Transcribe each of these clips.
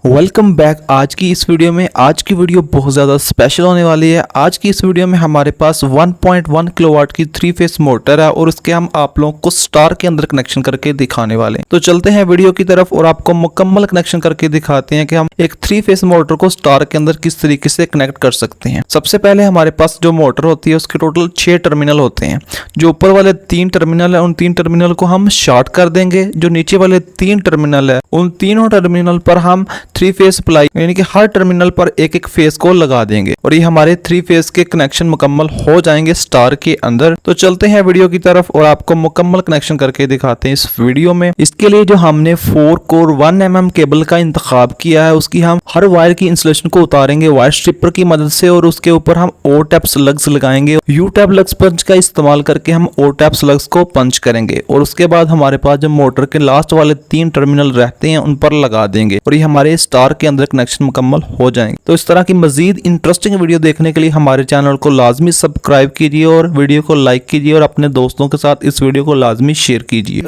Welcome back. आज की इस वीडियो में आज की वीडियो बहुत ज़्यादा स्पेशल होने वाली है। आज की इस वीडियो में हमारे पास 1.1 किलोवाट की 3 फेस मोटर है और उसके हम आप लोगों को स्टार के अंदर कनेक्शन करके दिखाने वाले हैं। तो चलते हैं वीडियो की तरफ और आपको मुकम्मल कनेक्शन करके दिखाते हैं कि हम एक 3 फेस मोटर को स्टार के अंदर किस तरीके से कनेक्ट कर सकते हैं। सबसे पहले हमारे पास जो मोटर होती है उसके टोटल 6 टर्मिनल होते हैं। जो ऊपर वाले 3 टर्मिनल है उन 3 टर्मिनल को हम शॉर्ट कर देंगे। जो नीचे वाले 3 टर्मिनल है उन तीनों टर्मिनल पर हम 3 फेस सप्लाई यानी कि हर टर्मिनल पर एक एक फेस को लगा देंगे और ये हमारे 3 फेस के कनेक्शन मुकम्मल हो जाएंगे स्टार के अंदर। तो चलते हैं वीडियो की तरफ और आपको मुकम्मल कनेक्शन करके दिखाते हैं इस वीडियो में। इसके लिए जो हमने 4 कोर 1 mm केबल का इंतखाब किया है उसकी हम हर वायर की इंसुलेशन को उतारेंगे वायर स्ट्रिपर की मदद से और उसके ऊपर हम ओ टैप स्लग्स लगाएंगे। यू टैप लग्स पंच का इस्तेमाल करके हम ओ टैप स्लग्स को पंच करेंगे और उसके बाद हमारे पास जो मोटर के लास्ट वाले 3 टर्मिनल रहते हैं उन पर लगा देंगे और ये हमारे स्टार के अंदर कनेक्शन मुकम्मल हो जाएंगे। तो इस तरह की मजीद इंटरेस्टिंग वीडियो देखने के लिए हमारे चैनल को लाजमी सब्सक्राइब कीजिए और वीडियो को लाइक कीजिए और अपने दोस्तों के साथ इस वीडियो को लाजमी शेयर कीजिए।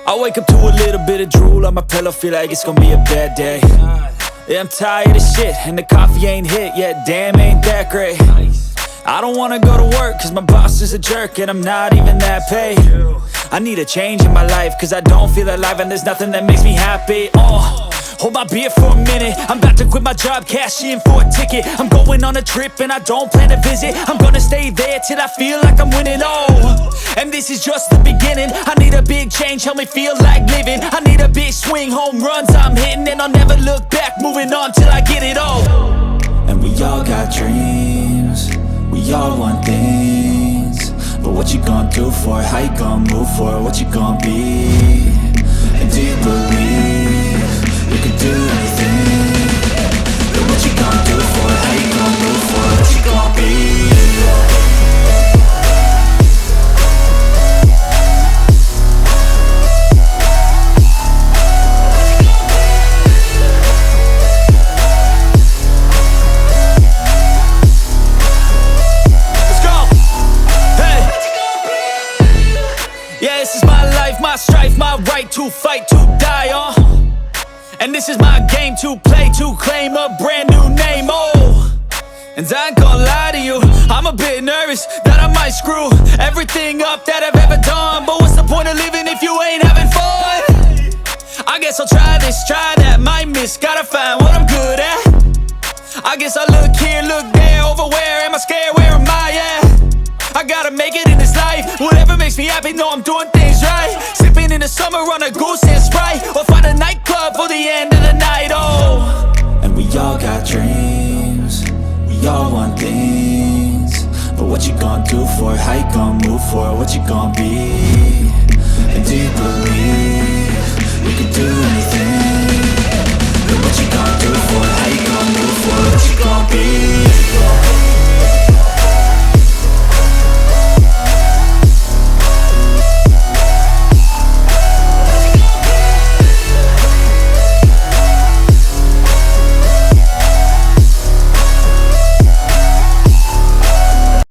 I wake up to a little bit of drool on my pillow, feel like it's gonna be a bad day. Yeah, I'm tired of shit and the coffee ain't hit yet, damn ain't that great. I don't wanna go to work cause my boss is a jerk and I'm not even that paid. I need a change in my life cause I don't feel alive and there's nothing that makes me happy. Hold my beer for a minute, I'm about to quit my job, cash in for a ticket. I'm going on a trip and I don't plan to visit. I'm gonna stay there till I feel like I'm winning, and this is just the beginning. I need a big change, help me feel like living. I need a big swing, home runs I'm hitting. And I'll never look back, moving on till I get it all. And we all got dreams, we all want things. But what you gonna do for it, how you gonna move for it, what you gonna be? And do you believe you can do anything? But what you gonna do for it, how you gonna move for it, what you gonna be? My strife, my right to fight, to die on. And this is my game to play, to claim a brand new name, And I ain't gonna lie to you, I'm a bit nervous that I might screw everything up that I've ever done. But what's the point of living if you ain't having fun? I guess I'll try this, try that, might miss, gotta find what I'm good at. I guess I look here, look there, over where am I scared, where am I at? I gotta make it in this life. Whatever makes me happy, know I'm doing things right. Sipping in the summer on a goose and Sprite, or find a nightclub for the end of the night, And we all got dreams, we all want things. But what you gonna do for it, how you gonna move for it, what you gonna be?